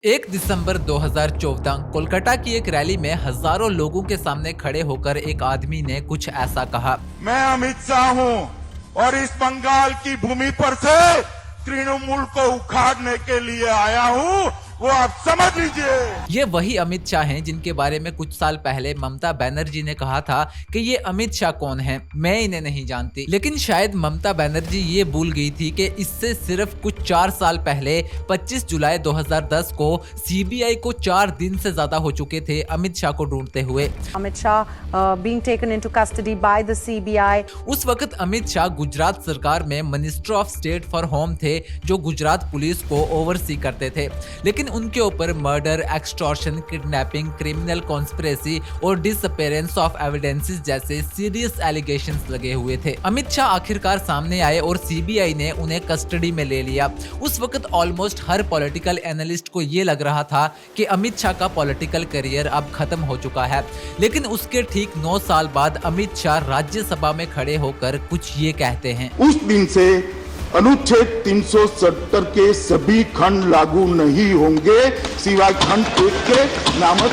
1 दिसंबर 2014 कोलकाता की एक रैली में हजारों लोगों के सामने खड़े होकर एक आदमी ने कुछ ऐसा कहा। मैं अमित शाह हूं और इस बंगाल की भूमि पर से तृणमूल को उखाड़ने के लिए आया हूं, वो आप समझ लीजिए। ये वही अमित शाह हैं जिनके बारे में कुछ साल पहले ममता बनर्जी ने कहा था कि ये अमित शाह कौन है, मैं इन्हें नहीं जानती। लेकिन शायद ममता बनर्जी ये भूल गई थी कि इससे सिर्फ कुछ 4 साल पहले 25 जुलाई 2010 को सीबीआई को 4 दिन से ज्यादा हो चुके थे अमित शाह को ढूंढते हुए। Amit Shah being taken into custody by the CBI. उस वक्त अमित शाह गुजरात सरकार में minister of state for home थे, जो गुजरात पुलिस को ओवरसी करते थे। लेकिन उनके ऊपर murder, extortion, kidnapping, criminal conspiracy और डिसअपीयरेंस ऑफ एविडेंसेस जैसे सीरियस एलिगेशंस लगे हुए थे। अमित शाह आखिरकार सामने आए और सीबीआई ने उन्हें कस्टडी में ले लिया। उस वक्त ऑलमोस्ट हर पॉलिटिकल एनालिस्ट को ये लग रहा था कि अमित शाह का पॉलिटिकल करियर अब खत्म हो चुका है। लेकिन उसके ठीक 9 साल बाद अमित शाह राज्यसभा में खड़े होकर कुछ ये कहते हैं। उस दिन से अनुच्छेद 370 के सभी खंड लागू नहीं होंगे, सिवाय खंड 1 के नामक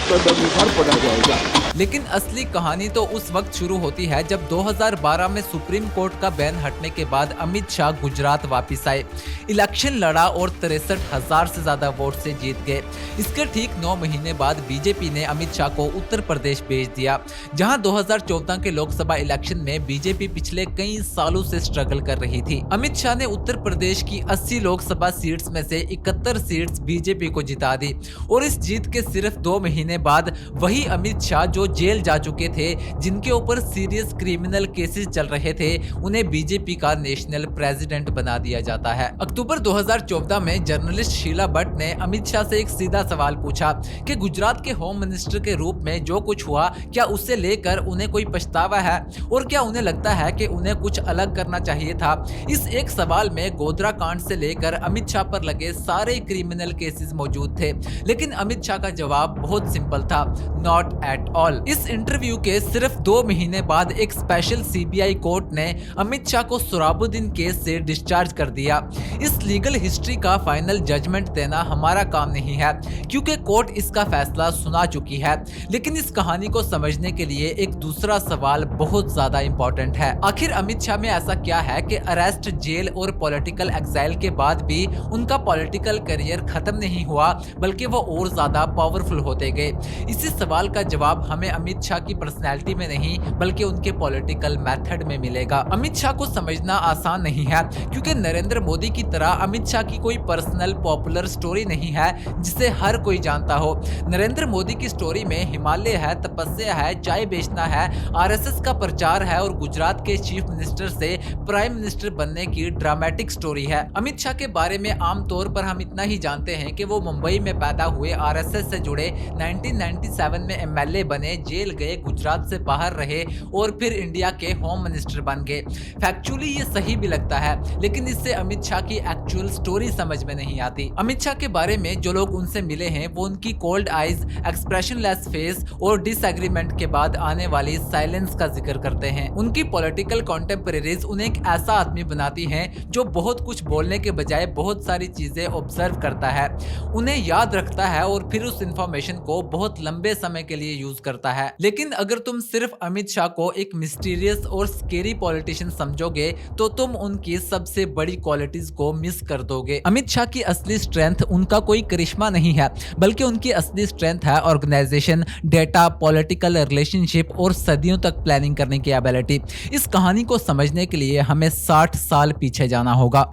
तदनुसार पढ़ा जाएगा। लेकिन असली कहानी तो उस वक्त शुरू होती है जब 2012 में सुप्रीम कोर्ट का बैन हटने के बाद अमित शाह गुजरात वापस आए, इलेक्शन लड़ा और 63,000 से ज्यादा वोट से जीत गए। इसके ठीक 9 महीने बाद बीजेपी ने अमित शाह को उत्तर प्रदेश भेज दिया, जहां 2014 के लोकसभा इलेक्शन में बीजेपी पिछले कई सालों से स्ट्रगल कर रही थी। अमित शाह ने उत्तर प्रदेश की 80 लोकसभा सीट्स में से 71 सीट्स बीजेपी को जिता दी और इस जीत के सिर्फ 2 महीने बाद वही अमित शाह जो जेल जा चुके थे, जिनके ऊपर सीरियस क्रिमिनल केसेस चल रहे थे, उन्हें बीजेपी का नेशनल प्रेसिडेंट बना दिया जाता है। अक्टूबर 2014 में जर्नलिस्ट शीला भट्ट ने अमित शाह से एक सीधा सवाल पूछा कि गुजरात के होम मिनिस्टर के रूप में जो कुछ हुआ, क्या उससे लेकर उन्हें कोई पछतावा है और क्या उन्हें लगता है कि उन्हें कुछ अलग करना चाहिए था। इस एक सवाल में गोधरा कांड से लेकर अमित शाह पर लगे सारे क्रिमिनल केसेस मौजूद थे। लेकिन अमित शाह का जवाब बहुत सिंपल था, नॉट एट ऑल। इस इंटरव्यू के सिर्फ 2 महीने बाद एक स्पेशल सीबीआई कोर्ट ने अमित शाह को सोहराबुद्दीन केस से डिस्चार्ज कर दिया। इस लीगल हिस्ट्री का फाइनल जजमेंट देना हमारा काम नहीं है, क्योंकि कोर्ट इसका फैसला सुना चुकी है। लेकिन इस कहानी को समझने के लिए एक दूसरा सवाल बहुत ज्यादा इंपॉर्टेंट है। आखिर अमित शाह में ऐसा क्या है कि अरेस्ट, जेल और पॉलिटिकल एक्साइल के बाद भी उनका पॉलिटिकल करियर खत्म नहीं हुआ, बल्कि वो और ज्यादा पावरफुल होते गए। इसी सवाल का जवाब हमें अमित शाह की पर्सनैलिटी में नहीं, बल्कि उनके पॉलिटिकल मेथड में मिलेगा। अमित शाह को समझना आसान नहीं है, क्योंकि नरेंद्र मोदी की तरह अमित शाह की कोई पर्सनल पॉपुलर स्टोरी नहीं है जिसे हर कोई जानता हो। नरेंद्र मोदी की स्टोरी में हिमालय है, तपस्या है, चाय बेचना है, आरएसएस का प्रचार है और गुजरात के चीफ मिनिस्टर से प्राइम मिनिस्टर बनने की ड्रामेटिक स्टोरी है। अमित शाह के बारे में आमतौर पर हम इतना ही जानते हैं कि वो मुंबई में पैदा हुए, आरएसएस से जुड़े, 1997 में एमएलए बने, जेल गए, गुजरात से बाहर रहे और फिर इंडिया के होम मिनिस्टर बन गए। फैक्चुअली ये सही भी लगता है, लेकिन इससे अमित शाह की एक्चुअल स्टोरी समझ में नहीं आती। अमित शाह के बारे में जो लोग उनसे मिले हैं, वो उनकी कोल्ड आइज, एक्सप्रेशनलेस फेस और डिसएग्रीमेंट के बाद आने वाली साइलेंस का जिक्र करते हैं। उनकी पॉलिटिकल कॉन्टेम्परेरीज उन्हें एक ऐसा आदमी बनाती हैं जो बहुत कुछ बोलने के बजाय बहुत सारी चीजें ऑब्जर्व करता है, उन्हें याद रखता है और फिर उस इंफॉर्मेशन को बहुत लंबे समय के लिए यूज करता है। लेकिन अगर तुम सिर्फ अमित शाह को एक मिस्टीरियस और स्केरी पॉलिटिशियन समझोगे, तो तुम उनकी सबसे बड़ी क्वालिटीज को मिस कर दोगे। अमित शाह की असली स्ट्रेंथ उनका कोई करिश्मा नहीं है, बल्कि उनकी असली स्ट्रेंथ है ऑर्गेनाइजेशन, डेटा, पॉलिटिकल रिलेशनशिप और सदियों तक प्लानिंग करने की एबिलिटी। इस कहानी को समझने के लिए हमें 60 साल पीछे जाना होगा।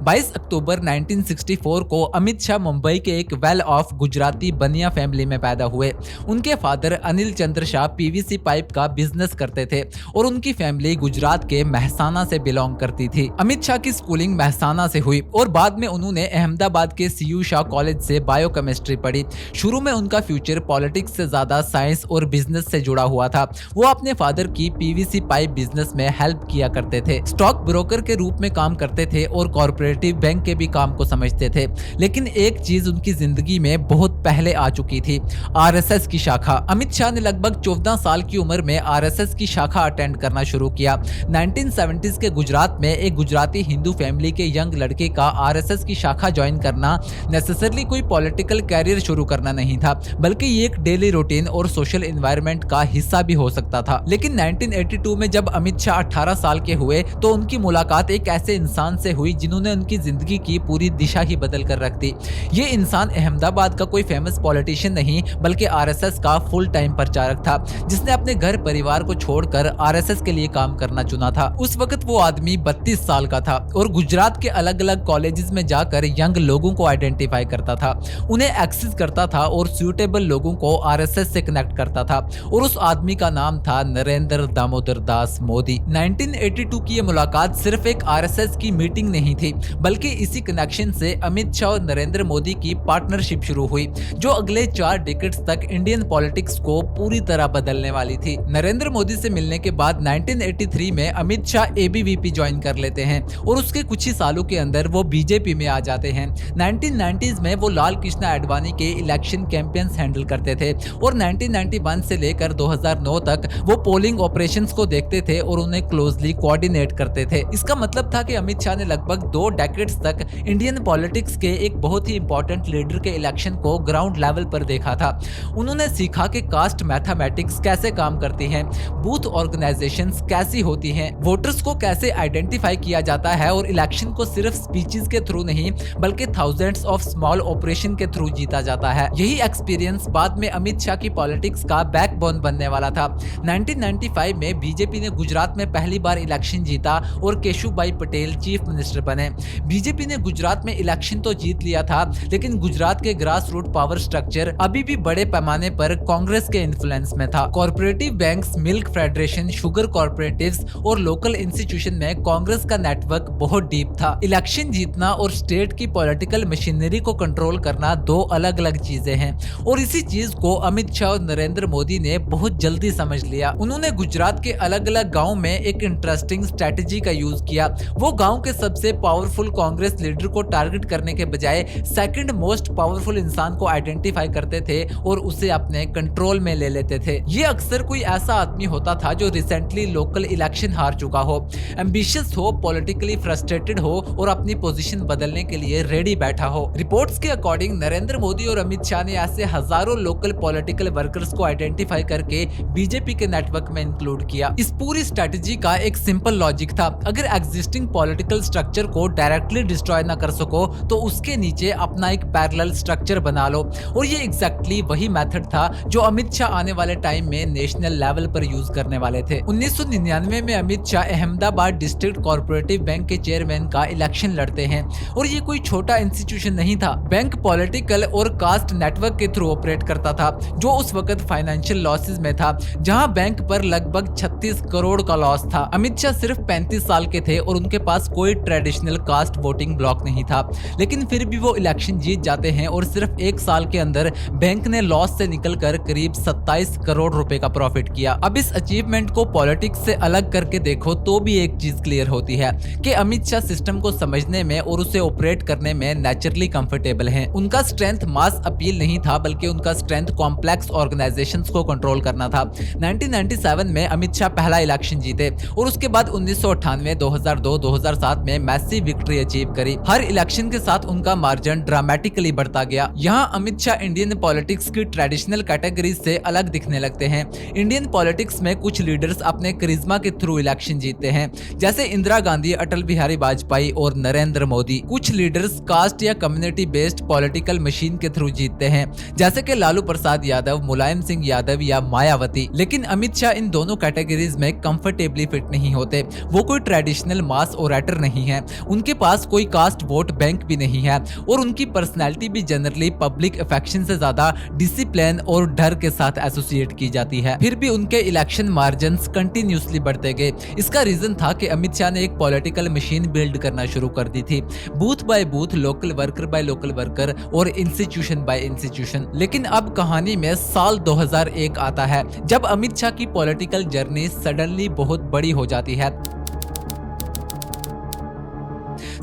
22 अक्टूबर 1964 को अमित शाह मुंबई के एक वेल ऑफ गुजराती बनिया फैमिली में पैदा हुए। उनके फादर अनिल चंद्र शाह पीवीसी पाइप का बिजनेस करते थे और उनकी फैमिली गुजरात के महसाना से बिलोंग करती थी। अमित शाह की स्कूलिंग महसाना से हुई और बाद में उन्होंने अहमदाबाद के सीयू शाह कॉलेज से बायोकेमिस्ट्री पढ़ी। शुरू में उनका फ्यूचर पॉलिटिक्स से ज्यादा साइंस और बिजनेस से जुड़ा हुआ था। वो अपने फादर की पीवीसी पाइप बिजनेस में हेल्प किया करते थे, स्टॉक ब्रोकर के रूप में काम करते थे और कॉर्पोरेट कॉर्पोरेटिव बैंक के भी काम को समझते थे, लेकिन एक चीज उनकी जिंदगी में बहुत पहले आ चुकी थी, आरएसएस की शाखा। अमित शाह ने लगभग 14 साल की उम्र में आरएसएस की शाखा अटेंड करना शुरू किया। 1970s के गुजरात में एक गुजराती हिंदू फैमिली के यंग लड़के का आरएसएस की शाखा ज्वाइन करना नेसेसरली कोई पॉलिटिकल कैरियर शुरू करना नहीं था, बल्कि ये एक डेली रूटीन और सोशल एनवायरनमेंट का हिस्सा भी हो सकता था। लेकिन 1982 में जब अमित शाह 18 साल के हुए तो उनकी मुलाकात एक ऐसे इंसान से हुई जिन्होंने उनकी जिंदगी की पूरी दिशा ही बदल कर रख दी। ये इंसान अहमदाबाद का कोई फेमस पॉलिटिशियन नहीं, बल्कि आरएसएस का फुल टाइम प्रचारक था, जिसने अपने घर परिवार को छोड़कर आरएसएस के लिए काम करना चुना था। उस वक्त वो आदमी 32 साल का था और गुजरात के अलग अलग कॉलेजेस में जाकर यंग लोगों को आइडेंटिफाई करता था, उन्हें एक्सेस करता था और सूटेबल लोगों को आरएसएस से कनेक्ट करता था। और उस आदमी का नाम था नरेंद्र दामोदर दास मोदी। 1982 की ये मुलाकात सिर्फ एक आरएसएस की मीटिंग नहीं थी, बल्कि इसी कनेक्शन से अमित शाह और नरेंद्र मोदी की पार्टनरशिप शुरू हुई, जो अगले 4 डिकेड्स तक इंडियन पॉलिटिक्स को पूरी तरह बदलने वाली थी। नरेंद्र मोदी से मिलने के बाद 1983 में अमित शाह एबीवीपी ज्वाइन कर लेते हैं और उसके कुछ ही सालों के अंदर वो बीजेपी में आ जाते हैं। 1990s में वो लाल कृष्ण आडवाणी के इलेक्शन कैंपेन्स हैंडल करते थे और 1991 से लेकर 2009 तक वो पोलिंग ऑपरेशंस को देखते थे और उन्हें क्लोजली कोऑर्डिनेट करते थे। इसका मतलब था कि अमित शाह ने लगभग 2 डेकेड्स तक इंडियन पॉलिटिक्स के एक बहुत ही इंपॉर्टेंट लीडर के इलेक्शन को ग्राउंड लेवल पर देखा था। उन्होंने सीखा कि कास्ट मैथमेटिक्स कैसे काम करती है, बूथ ऑर्गेनाइजेशंस कैसी होती हैं, वोटर्स को कैसे आइडेंटिफाई किया जाता है और इलेक्शन को सिर्फ स्पीचेस के थ्रू नहीं बल्कि थाउजेंड्स ऑफ स्मॉल ऑपरेशन के थ्रू जीता जाता है। यही एक्सपीरियंस बाद में अमित शाह की पॉलिटिक्स का बैकबोन बनने वाला था। 1995 में बीजेपी ने गुजरात में पहली बार इलेक्शन जीता और केशुभाई पटेल चीफ मिनिस्टर बने। बीजेपी ने गुजरात में इलेक्शन तो जीत लिया था, लेकिन गुजरात के ग्रास रूट पावर स्ट्रक्चर अभी भी बड़े पैमाने पर कांग्रेस के इन्फ्लुएंस में था। Cooperative banks, milk federation, sugar cooperatives और लोकल इंस्टीट्यूशन में कांग्रेस का नेटवर्क बहुत डीप था। इलेक्शन जीतना और स्टेट की पॉलिटिकल मशीनरी को कंट्रोल करना 2 अलग अलग चीजें हैं और इसी चीज को अमित शाह और नरेंद्र मोदी ने बहुत जल्दी समझ लिया। उन्होंने गुजरात के अलग अलग गाँव में एक इंटरेस्टिंग स्ट्रेटेजी का यूज किया। वो गाँव के सबसे पावरफुल कांग्रेस लीडर को टारगेट करने के बजाय सेकंड मोस्ट पावरफुल इंसान को आइडेंटिफाई करते थे और उसे अपने कंट्रोल में ले लेते थे। ये अक्सर कोई ऐसा आदमी होता था जो रिसेंटली लोकल इलेक्शन हार चुका हो, एम्बिशियस हो, पॉलिटिकली फ्रस्ट्रेटेड हो और अपनी पोजीशन बदलने के लिए रेडी बैठा हो। रिपोर्ट्स के अकॉर्डिंग नरेंद्र मोदी और अमित शाह ने ऐसे हजारों लोकल पॉलिटिकल वर्कर्स को आइडेंटिफाई करके बीजेपी के नेटवर्क में इंक्लूड किया। इस पूरी स्ट्रेटेजी का एक सिंपल लॉजिक था, अगर एग्जिस्टिंग पॉलिटिकल स्ट्रक्चर को डायरेक्टली डिस्ट्रॉय ना कर सको तो उसके नीचे अपना एक पैरेलल स्ट्रक्चर बना लो। और ये एग्जैक्टली वही मेथड था जो अमित शाह आने वाले टाइम में नेशनल लेवल पर यूज करने वाले थे। 1999 में Amit Shah Ahmedabad district corporative bank के चेयरमैन का इलेक्शन लड़ते हैं और ये कोई छोटा इंस्टीट्यूशन नहीं था। बैंक पॉलिटिकल और कास्ट नेटवर्क के थ्रू ऑपरेट करता था, जो उस वक्त फाइनेंशियल लॉसेस में था, जहां बैंक पर लगभग 36 करोड़ का लॉस था। अमित शाह सिर्फ 35 साल के थे और उनके पास कोई ट्रेडिशनल कास्ट वोटिंग ब्लॉक नहीं था, लेकिन फिर भी वो इलेक्शन जीत जाते हैं और सिर्फ 1 साल के अंदर बैंक ने लॉस से निकलकर करीब 27 करोड़ रुपए का प्रॉफिट किया। अब इस अचीवमेंट को पॉलिटिक्स से अलग करके देखो तो भी एक चीज क्लियर होती है कि अमित शाह सिस्टम को समझने में और उसे ऑपरेट करने में नेचुरली कंफर्टेबल हैं। उनका स्ट्रेंथ मास अपील नहीं था, बल्कि उनका स्ट्रेंथ कॉम्प्लेक्स ऑर्गेनाइजेशंस को कंट्रोल करना था। 1997 में अमित शाह पहला इलेक्शन जीते और उसके बाद 1998, 2002, 2007 में मैसिव विक्ट्री अचीव करी। हर इलेक्शन के साथ उनका मार्जिन ड्रामेटिकली बढ़ता गया। यहाँ अमित शाह इंडियन पॉलिटिक्स की ट्रेडिशनल कैटेगरी से अलग दिखने लगते हैं। इंडियन पॉलिटिक्स में कुछ लीडर्स अपने करिश्मा के थ्रू इलेक्शन जीतते हैं, जैसे इंदिरा गांधी, अटल बिहारी वाजपेयी और नरेंद्र मोदी। कुछ लीडर्स कास्ट या कम्युनिटी बेस्ड पॉलिटिकल मशीन के थ्रू जीतते हैं, जैसे कि लालू प्रसाद यादव, मुलायम सिंह यादव या मायावती। लेकिन अमित शाह इन दोनों कैटेगरीज में कंफर्टेबली फिट नहीं होते। वो कोई ट्रेडिशनल मास ओरेटर नहीं है, उनके पास कोई कास्ट वोट बैंक भी नहीं है और उनकी पर्सनैलिटी भी जनरली पब्लिक अफेक्शन से ज्यादा डिसिप्लिन और डर के साथ एसोसिएट की जाती है। फिर भी उनके इलेक्शन मार्जिन्स कंटिन्यूसली बढ़ते गए। इसका रीजन था कि अमित शाह ने एक पॉलिटिकल मशीन बिल्ड करना शुरू कर दी थी, booth by booth, local worker by local worker और इंस्टीट्यूशन बाय इंस्टीट्यूशन। लेकिन अब कहानी में साल 2001 आता है, जब अमित शाह की पॉलिटिकल जर्नी सडनली बहुत बड़ी हो जाती है।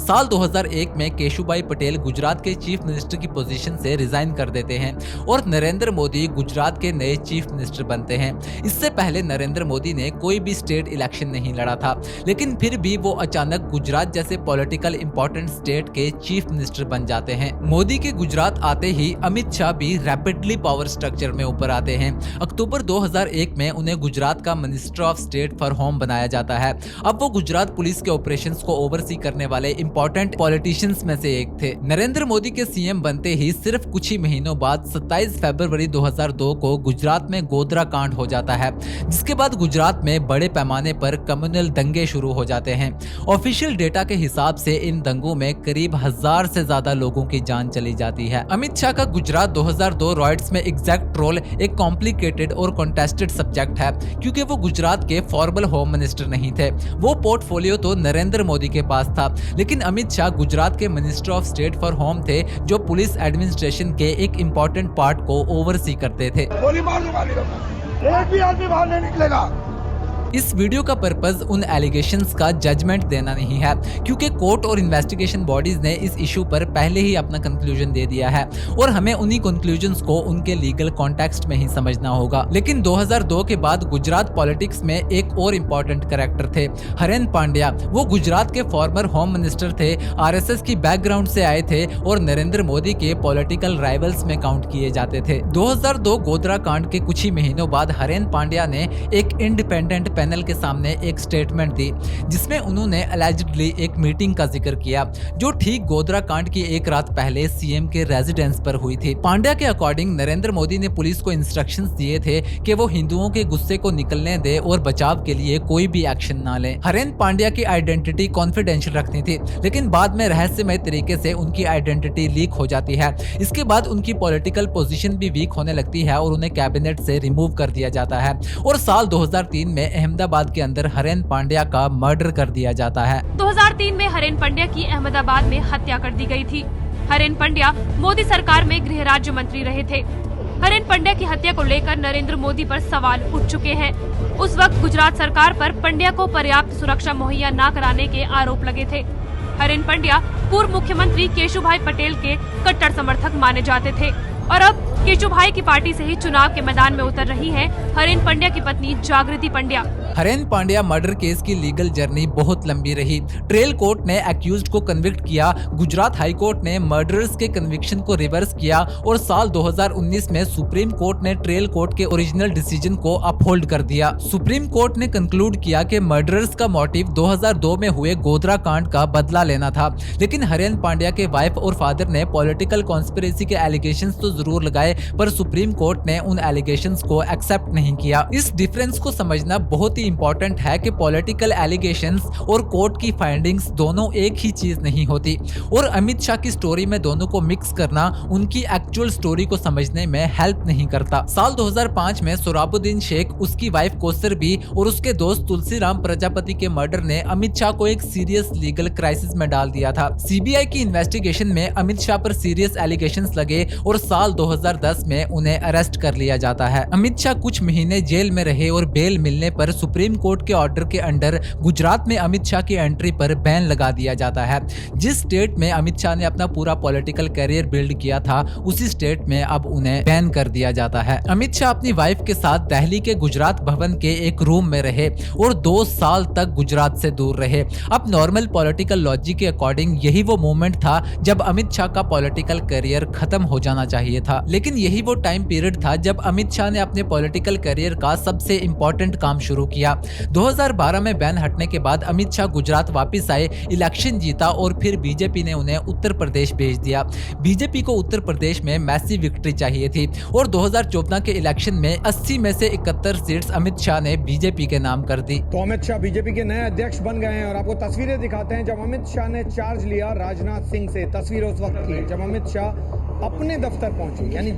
साल 2001 में केशुभाई पटेल गुजरात के चीफ मिनिस्टर की पोजीशन से रिजाइन कर देते हैं और नरेंद्र मोदी गुजरात के नए चीफ मिनिस्टर बनते हैं। इससे पहले नरेंद्र मोदी ने कोई भी स्टेट इलेक्शन नहीं लड़ा था, लेकिन फिर भी वो अचानक गुजरात जैसे पॉलिटिकल इंपॉर्टेंट स्टेट के चीफ मिनिस्टर बन जाते हैं। मोदी के गुजरात आते ही अमित शाह भी रैपिडली पावर स्ट्रक्चर में ऊपर आते हैं। अक्टूबर 2001 में उन्हें गुजरात का minister of state for home बनाया जाता है। अब वो गुजरात पुलिस के ऑपरेशंस को ओवरसी करने वाले इंपॉर्टेंट पॉलिटिशियंस में से एक थे। नरेंद्र मोदी के सीएम बनते ही सिर्फ कुछ ही महीनों बाद 27 फरवरी 2002 को गुजरात में गोधरा कांड हो जाता है, जिसके बाद गुजरात में बड़े पैमाने पर कम्युनल दंगे शुरू हो जाते हैं। ऑफिशियल डेटा के हिसाब से इन दंगों में करीब 1000 से ज्यादा लोगों की जान चली जाती है। अमित शाह का गुजरात 2002 रॉयट्स में एग्जैक्ट रोल एक कॉम्प्लिकेटेड और कॉन्टेस्टेड सब्जेक्ट है, क्योंकि वो गुजरात के फॉर्मल होम मिनिस्टर नहीं थे। वो पोर्टफोलियो तो नरेंद्र मोदी के पास था, लेकिन अमित शाह गुजरात के minister of state for home थे, जो पुलिस एडमिनिस्ट्रेशन के एक इंपॉर्टेंट पार्ट को ओवरसी करते थे। गोली मार दूंगा, एक भी आदमी बाहर नहीं निकलेगा। इस वीडियो का पर्पस उन एलिगेशंस का जजमेंट देना नहीं है, क्योंकि कोर्ट और इन्वेस्टिगेशन बॉडीज ने इस इशू पर पहले ही अपना कंक्लूजन दे दिया है और हमें उन्हीं कंक्लूजन्स को उनके लीगल कॉन्टेक्स्ट में ही समझना होगा। लेकिन 2002 के बाद गुजरात पॉलिटिक्स में एक और इम्पोर्टेंट कैरेक्टर थे, हरेन पांड्या। वो गुजरात के फॉर्मर होम मिनिस्टर थे, आरएसएस की बैकग्राउंड से आए थे और नरेंद्र मोदी के पॉलिटिकल राइवल्स में काउंट किए जाते थे। 2002 गोधरा कांड के कुछ ही महीनों बाद हरेन पांड्या ने एक इंडिपेंडेंट पैनल के सामने एक स्टेटमेंट दी, जिसमें उन्होंने अलेजिडली एक मीटिंग का जिक्र किया, जो ठीक गोधरा कांड की एक रात पहले सीएम के रेजिडेंस पर हुई थी। पांड्या के अकॉर्डिंग नरेंद्र मोदी ने पुलिस को इंस्ट्रक्शंस दिए थे कि वो हिंदुओं के गुस्से को निकलने दे और बचाव के लिए कोई भी एक्शन ना ले। हरेन पांड्या की आइडेंटिटी कॉन्फिडेंशियल रखनी थी, लेकिन बाद में रहस्यमय तरीके से उनकी आइडेंटिटी लीक हो जाती है। इसके बाद उनकी पॉलिटिकल पोजीशन भी वीक होने लगती है और उन्हें कैबिनेट से रिमूव कर दिया जाता है और साल 2003 में अहमदाबाद के अंदर हरेन पांड्या का मर्डर कर दिया जाता है। 2003 में हरेन पांड्या की अहमदाबाद में हत्या कर दी गई थी। हरेन पांड्या मोदी सरकार में गृह राज्य मंत्री रहे थे। हरेन पांड्या की हत्या को लेकर नरेंद्र मोदी पर सवाल उठ चुके हैं। उस वक्त गुजरात सरकार पर पांड्या को पर्याप्त सुरक्षा मुहैया न कराने के आरोप लगे थे। हरेन पांड्या पूर्व मुख्यमंत्री केशुभाई पटेल के कट्टर समर्थक माने जाते थे और अब केशुभाई की पार्टी से ही चुनाव के मैदान में उतर रही है हरेन पांड्या की पत्नी जागृति पांड्या। हरेन पांड्या मर्डर केस की लीगल जर्नी बहुत लंबी रही। ट्रेल कोर्ट ने एक्यूज्ड को कन्विक्ट किया, गुजरात हाई कोर्ट ने मर्डरर्स के कन्विक्शन को रिवर्स किया और साल 2019 में सुप्रीम कोर्ट ने ट्रेल कोर्ट के ओरिजिनल डिसीजन को अपहोल्ड कर दिया। सुप्रीम कोर्ट ने कंक्लूड किया कि मर्डरर्स का मोटिव 2002 में हुए गोधरा कांड का बदला लेना था, लेकिन हरेन पांड्या के वाइफ और फादर ने पॉलिटिकल कॉन्स्पिरेसी के एलिगेशंस तो जरूर लगाए, पर सुप्रीम कोर्ट ने उन एलिगेशंस को एक्सेप्ट नहीं किया। इस डिफरेंस को समझना बहुत ही इंपॉर्टेंट है कि पॉलिटिकल एलिगेशंस और कोर्ट की फाइंडिंग्स दोनों एक ही चीज नहीं होती और अमित शाह की स्टोरी में दोनों को मिक्स करना उनकी एक्चुअल स्टोरी को समझने में हेल्प नहीं करता। साल 2005 में सोराबुद्दीन शेख, उसकी वाइफ कौसर बी और उसके दोस्त तुलसीराम प्रजापति के मर्डर ने अमित शाह को एक सीरियस लीगल क्राइसिस में डाल दिया था। सीबीआई की इन्वेस्टिगेशन में अमित शाह पर सीरियस एलिगेशंस लगे और साल 2010 में उन्हें अरेस्ट कर लिया जाता है। अमित शाह कुछ महीने जेल में रहे और बेल मिलने पर सुप्रीम कोर्ट के ऑर्डर के अंडर गुजरात में अमित शाह की एंट्री पर बैन लगा दिया जाता है। जिस स्टेट में अमित शाह ने अपना पूरा पॉलिटिकल करियर बिल्ड किया था, उसी स्टेट में अब उन्हें बैन कर दिया जाता है। अमित शाह अपनी वाइफ के साथ दिल्ली के गुजरात भवन के एक रूम में रहे और 2 साल तक गुजरात से दूर रहे। अब नॉर्मल पॉलिटिकल लॉजिक के अकॉर्डिंग यही वो मोमेंट था जब अमित शाह का पॉलिटिकल करियर खत्म हो जाना चाहिए था, लेकिन यही वो टाइम पीरियड था जब अमित शाह ने अपने पॉलिटिकल करियर का सबसे इंपॉर्टेंट काम शुरू किया। 2012 में बैन हटने के बाद अमित शाह गुजरात वापस आए, इलेक्शन जीता और फिर बीजेपी ने उन्हें उत्तर प्रदेश भेज दिया। बीजेपी को उत्तर प्रदेश में मैसिव विक्ट्री चाहिए थी और 2014 के इलेक्शन में 80 में से 71 सीट्स अमित शाह ने बीजेपी के नाम कर दी। तो अमित शाह बीजेपी के नए अध्यक्ष बन गए हैं और आपको तस्वीरें दिखाते हैं जब अमित शाह ने चार्ज लिया राजनाथ सिंह से। तस्वीर उस वक्त की जब अमित शाह अपने दफ्तर पहुंचे, यानी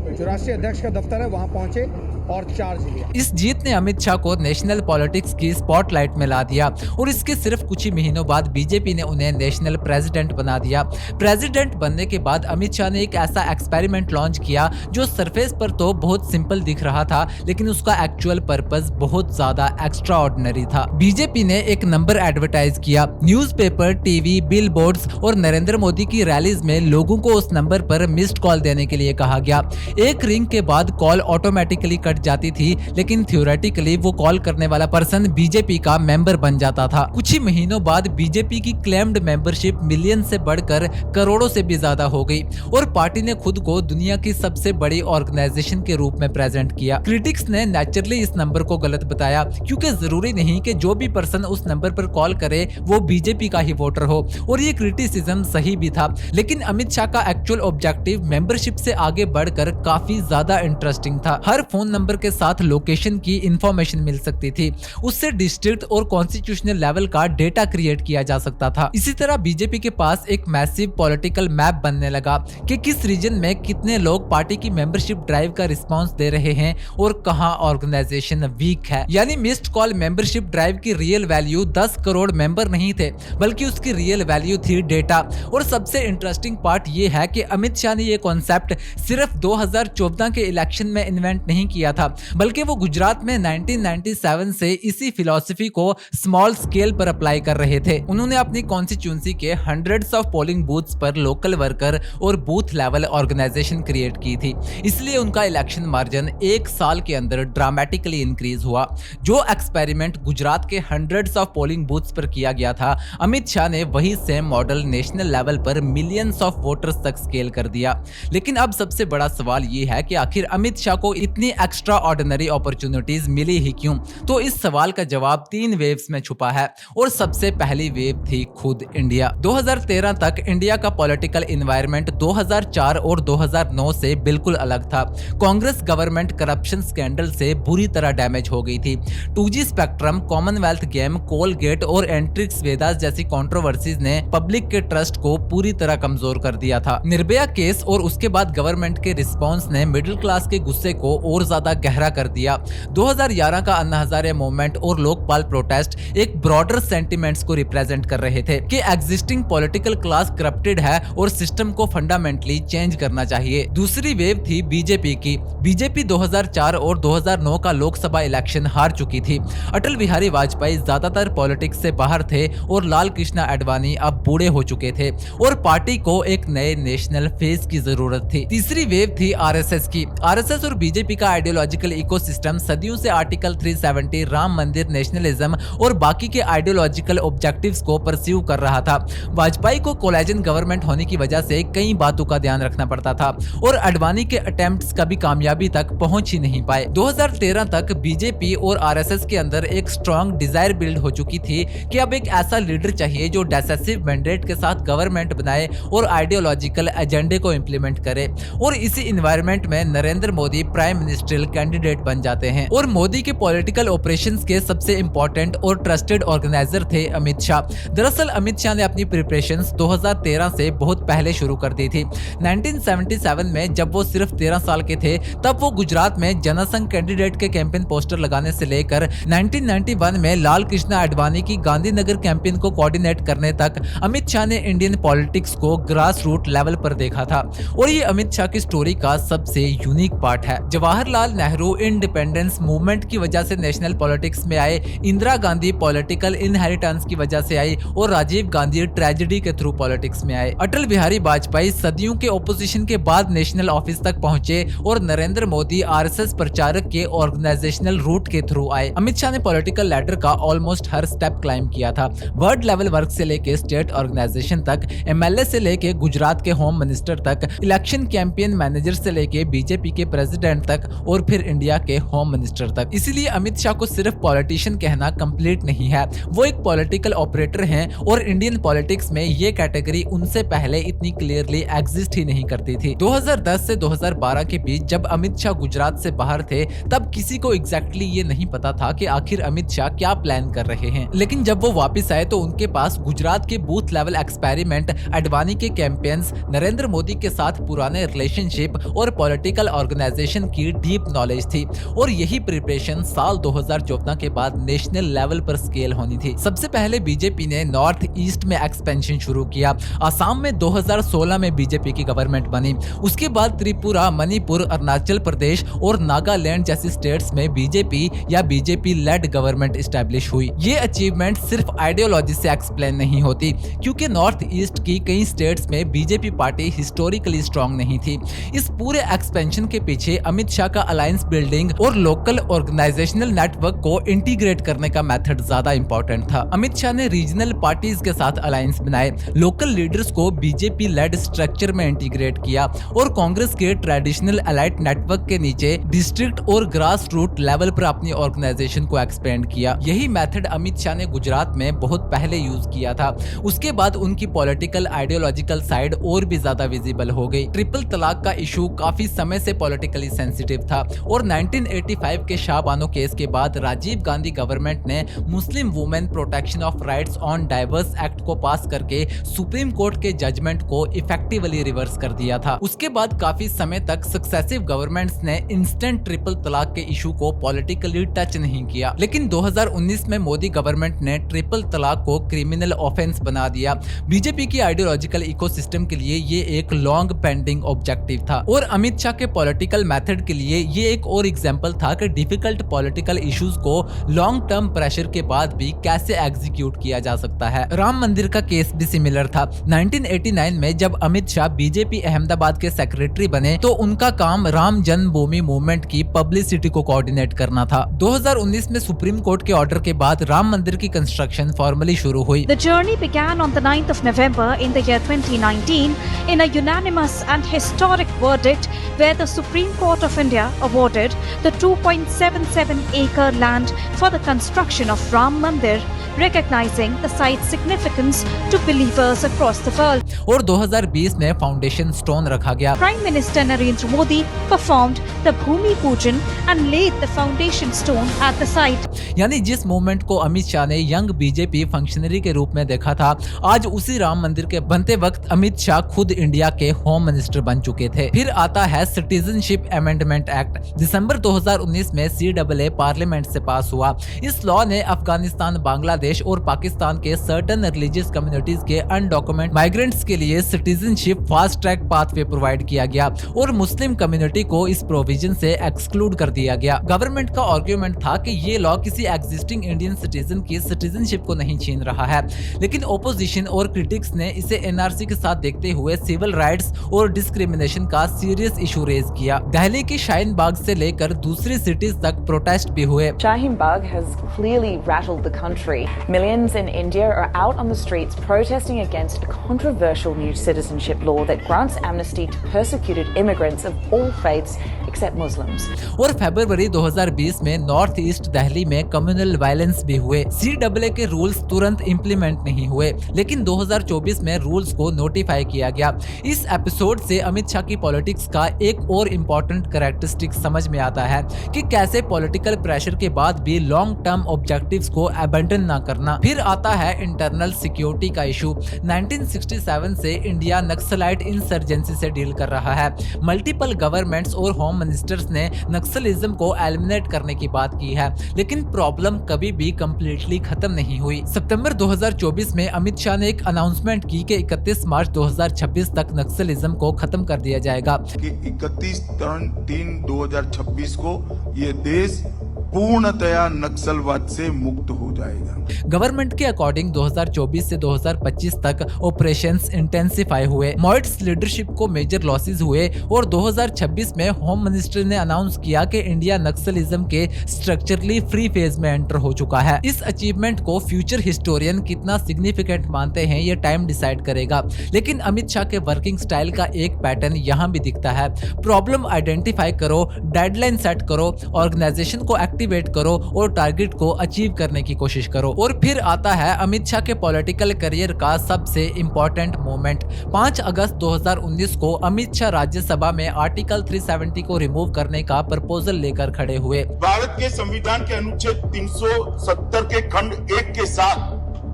जो राष्ट्रीय अध्यक्ष का दफ्तर है वहां पहुंचे और चार्ज लिया। इस जीत ने अमित शाह को नेशनल पॉलिटिक्स की स्पॉटलाइट में ला दिया और इसके सिर्फ कुछ ही महीनों बाद बीजेपी ने उन्हें नेशनल प्रेसिडेंट बना दिया। प्रेसिडेंट बनने के बाद अमित शाह ने एक ऐसा एक्सपेरिमेंट लॉन्च किया जो सरफेस पर तो बहुत सिंपल दिख रहा था, लेकिन उसका एक्चुअल पर्पस बहुत ज्यादा एक्स्ट्रा ऑर्डिनरी था। बीजेपी ने एक नंबर एडवर्टाइज किया। न्यूज़पेपर, टीवी, बिलबोर्ड्स और नरेंद्र मोदी की रैलीज में लोगों को उस नंबर पर मिस्ड कॉल देने के लिए कहा गया। एक रिंग के बाद कॉल ऑटोमेटिकली कट जाती थी, लेकिन थ्योरेटिकली वो कॉल करने वाला पर्सन बीजेपी का मेंबर बन जाता था। कुछ ही महीनों बाद बीजेपी की क्लेम्ड मेंबरशिप मिलियन से बढ़कर करोड़ों से भी ज्यादा हो गई और पार्टी ने खुद को दुनिया की सबसे बड़ी ऑर्गेनाइजेशन के रूप में प्रेजेंट किया। क्रिटिक्स ने नेचुरली इस नंबर को गलत बताया, क्योंकि जरूरी नहीं कि जो भी पर्सन उस नंबर पर कॉल करे वो बीजेपी का ही वोटर हो, और ये क्रिटिसिज्म सही भी था। लेकिन अमित शाह का एक्चुअल ऑब्जेक्टिव मेंबरशिप से आगे बढ़कर काफी ज्यादा इंटरेस्टिंग था। हर फोन नंबर के साथ लोकेशन की इंफॉर्मेशन मिल सकती थी, उससे डिस्ट्रिक्ट और कॉन्स्टिट्यूशनल लेवल का डेटा क्रिएट किया जा सकता था। इसी तरह बीजेपी के पास एक मैसिव पॉलिटिकल मैप बनने लगा कि किस रीजन में कितने लोग पार्टी की मेंबरशिप ड्राइव का रिस्पांस दे रहे हैं और कहां ऑर्गेनाइजेशन वीक है। यानी मिस्ड कॉल मेंबरशिप ड्राइव की रियल वैल्यू 10 करोड़ मेंबर नहीं थे, बल्कि उसकी रियल वैल्यू थी डेटा। और सबसे इंटरेस्टिंग पार्ट ये है कि अमित शाह ने ये कॉन्सेप्ट सिर्फ 2014 के इलेक्शन में इन्वेंट नहीं किया था, बल्कि वो गुजरात में 1997 से इसी फिलॉसफी को स्मॉल स्केल पर अप्लाई कर रहे थे। उन्होंने अपनी कॉन्स्टिट्यूंसी के हंड्रेड्स ऑफ पोलिंग बूथ्स पर लोकल वर्कर और बूथ लेवल ऑर्गेनाइजेशन क्रिएट की थी, इसलिए उनका इलेक्शन मार्जिन एक साल के अंदर ड्रामेटिकली इंक्रीज हुआ। जो एक्सपेरिमेंट गुजरात के हंड्रेड्स ऑफ पोलिंग बूथ्स पर किया गया था, अमित शाह ने वही सेम मॉडल नेशनल लेवल पर मिलियंस ऑफ वोटर्स तक स्केल कर दिया। लेकिन अब सबसे बड़ा सवाल ये है कि आखिर अमित शाह को इतनी एक्स्ट्रा ऑर्डिनरी अपॉर्चुनिटीज मिली ही क्यों? तो इस सवाल का जवाब 3 वेव्स में छुपा है और सबसे पहली वेव थी खुद इंडिया। 2013 तक इंडिया का पॉलिटिकल एनवायरनमेंट 2004 और 2009 से बिल्कुल अलग था। कांग्रेस गवर्नमेंट करप्शन स्कैंडल से बुरी तरह डैमेज हो गई थी। 2G spectrum, Commonwealth game, Colgate और एंट्रिक्स वेदास जैसी कंट्रोवर्सीज ने पब्लिक के ट्रस्ट को पूरी तरह कमजोर कर दिया था। निर्भया केस और उसके बाद गवर्नमेंट के रिस्पांस ने मिडिल क्लास के गुस्से को और ज्यादा गहरा कर दिया। 2011 का अन्ना हजारे मूवमेंट और लोकपाल प्रोटेस्ट एक ब्रॉडर सेंटिमेंट्स को रिप्रेजेंट कर रहे थे कि एग्जिस्टिंग पॉलिटिकल क्लास करप्टेड है और सिस्टम को फंडामेंटली चेंज करना चाहिए। दूसरी वेव थी बीजेपी की। बीजेपी 2004 और 2009 का लोकसभा इलेक्शन हार चुकी थी। अटल बिहारी वाजपेयी ज्यादातर पॉलिटिक्स से बाहर थे और लाल कृष्ण आडवाणी अब बूढ़े हो चुके थे और पार्टी को एक नए नेशनल फेस की जरूरत थी। तीसरी वेव थी आरएसएस की। आरएसएस और बीजेपी का आइडियोलॉजिकल इकोसिस्टम सदियों से आर्टिकल 370, राम मंदिर, नेशनलिज्म और बाकी के आइडियोलॉजिकल ऑब्जेक्टिव्स को परस्यू कर रहा था। वाजपेयी को कोलिजन गवर्नमेंट होने की वजह से कई बातों का ध्यान रखना पड़ता था और आडवाणी के अटेम्प्ट्स कभी कामयाबी तक पहुंच ही नहीं पाए। 2013 तक बीजेपी और आरएसएस के अंदर एक स्ट्रॉन्ग डिजायर बिल्ड हो चुकी थी कि अब एक ऐसा लीडर चाहिए जो डिसाइसिव मैंडेट के साथ गवर्नमेंट बनाए और आइडियोलॉजिकल एजेंडे को इंप्लीमेंट करे। और इसी एनवायरनमेंट में Narendra Modi prime ministerial candidate बन जाते हैं और मोदी के पॉलिटिकल ऑपरेशंस के सबसे इंपॉर्टेंट और ट्रस्टेड ऑर्गेनाइजर थे अमित शाह। दरअसल अमित शाह ने अपनी प्रिपरेशंस 2013 से बहुत पहले शुरू कर दी थी। 1977 में जब वो सिर्फ 13 साल के थे, तब वो गुजरात में जनसंघ कैंडिडेट के कैंपेन पोस्टर लगाने से लेकर 1991 में लाल कृष्ण आडवाणी की गांधीनगर कैंपेन को कोऑर्डिनेट करने तक अमित शाह ने इंडियन पॉलिटिक्स को ग्रास रूट लेवल पर देखा था। और ये अमित शाह की स्टोरी का सबसे यूनिक पार्ट है। जवाहरलाल नेहरू इंडिपेंडेंस मूवमेंट की वजह से नेशनल पॉलिटिक्स में आए, इंदिरा गांधी पॉलिटिकल इनहेरिटेंस की वजह से आई और राजीव गांधी ट्रेजेडी के थ्रू पॉलिटिक्स में आए। अटल बिहारी वाजपेयी सदियों के ऑपोजिशन के बाद नेशनल ऑफिस तक पहुंचे और नरेंद्र मोदी आरएसएस प्रचारक के ऑर्गेनाइजेशनल रूट के थ्रू आए। अमित शाह ने पॉलिटिकल लैडर का ऑलमोस्ट हर स्टेप क्लाइम किया था। वर्ड लेवल वर्क से लेके स्टेट ऑर्गेनाइजेशन तक, एमएलए से लेके गुजरात के होम मिनिस्टर तक, इलेक्शन कैंपेन मैनेजर से लेके बीजेपी के प्रेसिडेंट तक और फिर इंडिया के होम मिनिस्टर तक। इसीलिए अमित शाह को सिर्फ पॉलिटिशियन कहना कंप्लीट नहीं है, वो एक पॉलिटिकल ऑपरेटर हैं और इंडियन पॉलिटिक्स में ये कैटेगरी उनसे पहले इतनी क्लियरली एग्जिस्ट ही नहीं करती थी। 2010 से 2012 के बीच जब अमित शाह गुजरात से बाहर थे, तब किसी को एग्जैक्टली ये नहीं पता था कि आखिर अमित शाह क्या प्लान कर रहे हैं। लेकिन जब वो वापस आए तो उनके पास गुजरात के बूथ लेवल एक्सपेरिमेंट, आडवाणी के कैंपेन्स, नरेंद्र मोदी के साथ पुराने रिलेशनशिप और पॉलिटिकल ऑर्गेनाइजेशन की डीप नॉलेज थी और यही प्रिपरेशन साल 2014 के बाद नेशनल लेवल पर स्केल होनी थी। सबसे पहले बीजेपी ने नॉर्थ ईस्ट में एक्सपेंशन शुरू किया। असम में 2016 में बीजेपी की गवर्नमेंट बनी। उसके बाद त्रिपुरा, मणिपुर, अरुणाचल प्रदेश और नागालैंड जैसी स्टेट्स में बीजेपी या बीजेपी लेड गवर्नमेंट एस्टैब्लिश हुई। ये अचीवमेंट सिर्फ आइडियोलॉजी से एक्सप्लेन नहीं होती, क्योंकि नॉर्थ ईस्ट की कई स्टेट्स में बीजेपी पार्टी हिस्टोरिकली स्ट्रांग नहीं थी। इस पूरे एक्सपेंशन के पीछे अमित शाह का अलायंस बिल्डिंग और लोकल ऑर्गेनाइजेशनल नेटवर्क को इंटीग्रेट करने का मेथड ज्यादा इंपॉर्टेंट था। अमित शाह ने रीजनल पार्टीज के साथ अलायंस बनाए, लोकल लीडर्स को बीजेपी लेड स्ट्रक्चर में इंटीग्रेट किया और कांग्रेस के ट्रेडिशनल एलाइट नेटवर्क के नीचे डिस्ट्रिक्ट और ग्रास रूट लेवल पर अपनी ऑर्गेनाइजेशन को एक्सपेंड किया। यही मेथड अमित शाह ने गुजरात में बहुत पहले यूज किया था। उसके बाद उनकी पॉलिटिकल आइडियोलॉजिकल साइड और भी ज्यादा विजिबल हो गई। ट्रिपल तलाक का इशू काफी समय से पॉलिटिकली सेंसिटिव था और 1985 के शाहबानो केस के बाद राजीव गांधी गवर्नमेंट ने Muslim women protection of rights on diverse act को पास करके सुप्रीम कोर्ट के जजमेंट को इफेक्टिवली रिवर्स कर दिया था। उसके बाद काफी समय तक सक्सेसिव गवर्नमेंट्स ने इंस्टेंट ट्रिपल तलाक के इशू को पॉलिटिकली टच नहीं किया, लेकिन 2019 में मोदी गवर्नमेंट ने ट्रिपल तलाक को क्रिमिनल ऑफेंस बना दिया। बीजेपी की आइडियोलॉजिकल इकोसिस्टम के लिए ये एक लॉन्ग पेंडिंग ऑब्जेक्टिव था और अमित शाह के पॉलिटिकल मेथड के लिए ये एक और एग्जांपल था कि डिफिकल्ट पॉलिटिकल इश्यूज को लॉन्ग टर्म प्रेशर के बाद भी कैसे एग्जीक्यूट किया जा सकता है। राम मंदिर का केस भी सिमिलर था। 1989 में जब अमित शाह बीजेपी अहमदाबाद के सेक्रेटरी बने तो उनका काम राम जन्मभूमि मूवमेंट की पब्लिसिटी को कोऑर्डिनेट करना था। 2019 में सुप्रीम कोर्ट के ऑर्डर के बाद राम मंदिर की कंस्ट्रक्शन फॉर्मली शुरू हुई। The journey began on the 9th of November in the year 2019 in a unanimous and historic verdict where the Supreme Court of India awarded the 2.77-acre land for the construction of Ram Mandir, recognizing the site's significance to believers across the world. और 2020 में foundation stone रखा गया। Prime Minister Narendra Modi performed the Bhumi Pujan and laid the foundation stone at the site. यानी जिस movement को अमित शाह ने young BJP functionary के रूप में देखा था, आज उसी राम मंदिर के बनते वक्त अमित शाह खुद इंडिया के होम मिनिस्टर बन चुके थे। फिर आता है सिटीजनशिप अमेंडमेंट एक्ट। दिसंबर 2019 में CAA पार्लियामेंट से पास हुआ। इस लॉ ने अफगानिस्तान, बांग्लादेश और पाकिस्तान के सर्टेन रिलीजियस कम्युनिटीज के अनडॉक्यूमेंट माइग्रेंट्स के लिए citizenship fast track pathway provide किया गया और मुस्लिम कम्युनिटी को इस प्रोविजन से एक्सक्लूड कर दिया गया। गवर्नमेंट का आर्ग्यूमेंट था कि ये लॉ किसी एग्जिस्टिंग इंडियन सिटीजन की सिटीजनशिप को नहीं छीन रहा है, लेकिन ओपोजिशन और क्रिटिक्स ने इसे NRC के साथ देखते हुए सिविल राइट्स और डिस्क्रिमिनेशन का सीरियस इशू रेज किया। दिल्ली की शाहीन बाग से लेकर दूसरी सिटीज तक प्रोटेस्ट भी हुए। Shaheen Bagh has clearly rattled the country. Millions in India are out on the streets protesting against a controversial new citizenship law that grants amnesty to persecuted immigrants of all faiths except Muslims. और फरवरी 2020 में north east Delhi में communal violence भी हुए। CAA के rules तुरंत implement नहीं हुए, लेकिन 2024 में रूल्स को नोटिफाई किया गया। इस एपिसोड से अमित शाह की पॉलिटिक्स का एक और इम्पोर्टेंट कैरेक्टरिस्टिक समझ में आता है कि कैसे पॉलिटिकल प्रेशर के बाद भी लॉन्ग टर्म ऑब्जेक्टिव्स को अबैंडन ना करना। फिर आता है इंटरनल सिक्योरिटी का इशू। 1967 से इंडिया नक्सलाइट इंसर्जेंसी से डील कर रहा है। मल्टीपल गवर्नमेंट्स और होम मिनिस्टर्स ने नक्सलिज्म को एलिमिनेट करने की बात की है, लेकिन प्रॉब्लम कभी भी कंप्लीटली खत्म नहीं हुई। सितंबर 2024 में अमित शाह ने एक अनाउंसमेंट की कि 31 मार्च 2026 तक नक्सलिज्म को खत्म कर दिया जाएगा। कि 31/3/2026 को ये देश पूर्णतया नक्सलवाद से मुक्त हो जाएगा। गवर्नमेंट के अकॉर्डिंग 2024 से 2025 तक ऑपरेशंस इंटेंसिफाई हुए। मॉइट्स लीडरशिप को मेजर लॉसेस हुए और 2026 में होम मिनिस्टर ने अनाउंस किया कि इंडिया नक्सलिज्म के स्ट्रक्चरली फ्री फेज में एंटर हो चुका है। इस अचीवमेंट को फ्यूचर हिस्टोरियन कितना सिग्निफिकेंट मानते हैं ये टाइम डिसाइड करेगा, लेकिन अमित शाह के वर्किंग स्टाइल का एक पैटर्न यहाँ भी दिखता है। प्रॉब्लम आइडेंटिफाई करो, डेडलाइन सेट करो, ऑर्गेनाइजेशन को एक्टिवेट करो और टारगेट को अचीव करने की कोशिश करो। और फिर आता है अमित शाह के पॉलिटिकल करियर का सबसे इंपॉर्टेंट मोमेंट। 5 अगस्त 2019 को अमित शाह राज्यसभा में आर्टिकल 370 को रिमूव करने का प्रपोजल लेकर खड़े हुए। भारत के संविधान के अनुच्छेद 370 के खंड 1 के साथ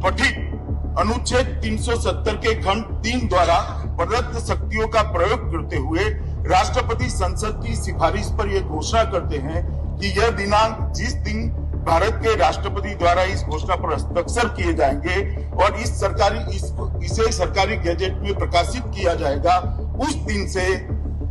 पठित अनुच्छेद 370 के खंड 3 द्वारा प्रदत्त शक्तियों का प्रयोग करते हुए राष्ट्रपति संसद की सिफारिश पर यह घोषणा करते हैं कि यह दिनांक जिस दिन भारत के राष्ट्रपति द्वारा इस घोषणा पर हस्ताक्षर किए जाएंगे और इसे सरकारी गैजेट में प्रकाशित किया जाएगा, उस दिन से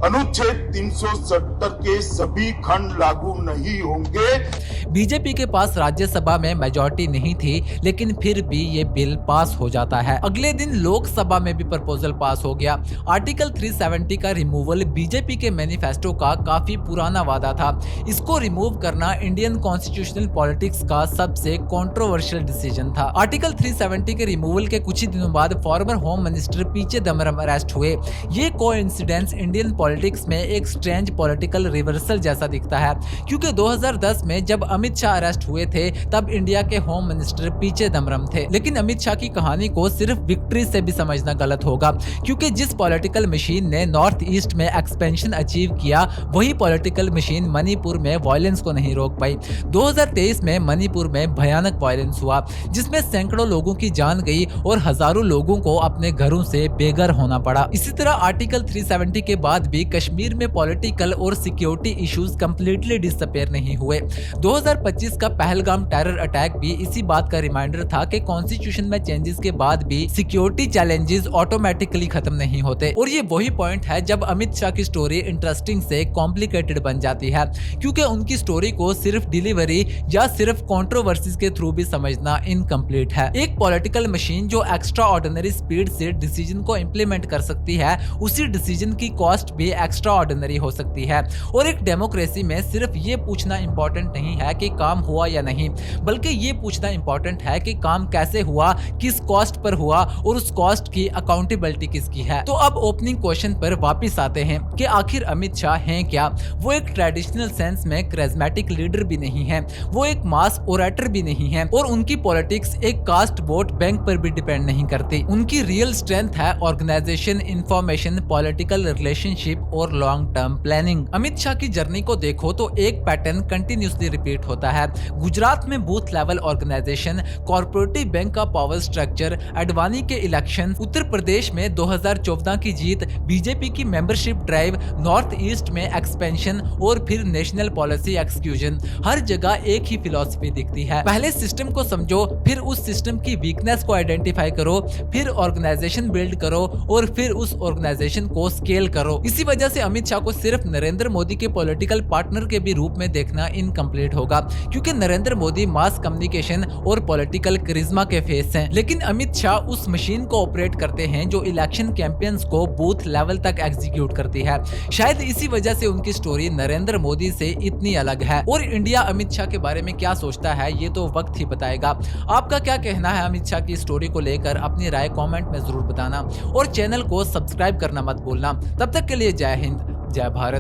अनुच्छेद 370 के सभी खंड लागू नहीं होंगे। बीजेपी के पास राज्यसभा में मेजॉरिटी नहीं थी, लेकिन फिर भी ये बिल पास हो जाता है। अगले दिन लोकसभा में भी प्रपोजल पास हो गया। आर्टिकल 370 का रिमूवल बीजेपी के मैनिफेस्टो का काफी पुराना वादा था। इसको रिमूव करना इंडियन कॉन्स्टिट्यूशनल पॉलिटिक्स का सबसे कंट्रोवर्शियल डिसीजन था। आर्टिकल 370 के रिमूवल के कुछ ही दिनों बाद farmer home minister P Chidambaram arrest हुए। ये कोइंसिडेंस इंडियन पॉलिटिक्स में एक स्ट्रेंज पॉलिटिकल रिवर्सल जैसा दिखता है, क्योंकि 2010 में जब अमित शाह अरेस्ट हुए थे तब इंडिया के होम मिनिस्टर पी चिदम्बरम थे। लेकिन अमित शाह की कहानी को सिर्फ विक्ट्री से भी समझना गलत होगा, क्योंकि जिस पॉलिटिकल मशीन ने नॉर्थ ईस्ट में एक्सपेंशन अचीव किया, वही पॉलिटिकल मशीन मणिपुर में वायलेंस को नहीं रोक पाई। 2023 में मणिपुर में भयानक वायलेंस हुआ, जिसमें सैकड़ों लोगों की जान गई और हजारों लोगों को अपने घरों से बेघर होना पड़ा। इसी तरह आर्टिकल 370 के बाद भी कश्मीर में पॉलिटिकल और सिक्योरिटी इश्यूज कंप्लीटली डिसअपीयर नहीं हुए। 2025 का पहलगाम टेरर अटैक भी इसी बात का रिमाइंडर था कि कॉन्स्टिट्यूशन में चेंजेस के बाद भी सिक्योरिटी चैलेंजेस ऑटोमेटिकली खत्म नहीं होते। और ये वही पॉइंट है जब अमित शाह की स्टोरी इंटरेस्टिंग से कॉम्प्लिकेटेड बन जाती है, क्योंकि उनकी स्टोरी को सिर्फ डिलीवरी या सिर्फ कंट्रोवर्सीज के थ्रू भी समझना इनकम्प्लीट है। एक पॉलिटिकल मशीन जो एक्स्ट्रा ऑर्डिनरी स्पीड से डिसीजन को इंप्लीमेंट कर सकती है, उसी डिसीजन की कॉस्ट भी एक्स्ट्रा ऑर्डिनरी हो सकती है। और एक डेमोक्रेसी में सिर्फ ये पूछना इंपॉर्टेंट नहीं है कि काम हुआ या नहीं, बल्कि ये पूछना इंपॉर्टेंट है कि काम कैसे हुआ, किस कॉस्ट पर हुआ और उस कॉस्ट की अकाउंटेबिलिटी किसकी है। तो अब ओपनिंग क्वेश्चन पर वापस आते हैं कि आखिर अमित शाह हैं क्या। वो एक ट्रेडिशनल सेंस में कैरिज्मेटिक लीडर भी नहीं है, वो एक मास ओरेटर भी नहीं है, और उनकी पॉलिटिक्स एक कास्ट वोट बैंक पर भी डिपेंड नहीं करती। उनकी रियल स्ट्रेंथ है ऑर्गेनाइजेशन, इंफॉर्मेशन, पॉलिटिकल रिलेशनशिप और long term planning. Amit Shah की जर्नी को देखो तो एक पैटर्न कंटिन्यूसली रिपीट होता है। गुजरात में booth level organisation, corporative bank का पावर स्ट्रक्चर, अडवाणी के इलेक्शन, उत्तर प्रदेश में 2014 की जीत, बीजेपी की मेंबरशिप ड्राइव, नॉर्थ ईस्ट में एक्सपेंशन और फिर नेशनल पॉलिसी एक्सक्यूजन। हर जगह एक ही फिलॉसफी दिखती है, पहले सिस्टम को समझो, फिर उस सिस्टम की वीकनेस को आइडेंटिफाई करो, फिर ऑर्गेनाइजेशन बिल्ड करो और फिर उस ऑर्गेनाइजेशन को स्केल करो। इसी वजह से अमित शाह को सिर्फ नरेंद्र मोदी के पॉलिटिकल पार्टनर के भी रूप में देखना इनकम्प्लीट होगा, क्योंकि नरेंद्र मोदी मास कम्युनिकेशन और पॉलिटिकल करिश्मा के फेस हैं, लेकिन अमित शाह उस मशीन को ऑपरेट करते हैं जो इलेक्शन कैंपेन्स को बूथ लेवल तक एग्जीक्यूट करती है। शायद इसी वजह से उनकी स्टोरी नरेंद्र मोदी से इतनी अलग है। और इंडिया अमित शाह के बारे में क्या सोचता है ये तो वक्त ही बताएगा। आपका क्या कहना है अमित शाह की स्टोरी को लेकर, अपनी राय कॉमेंट में जरूर बताना और चैनल को सब्सक्राइब करना मत भूलना। तब तक के लिए जय हिंद, जय भारत।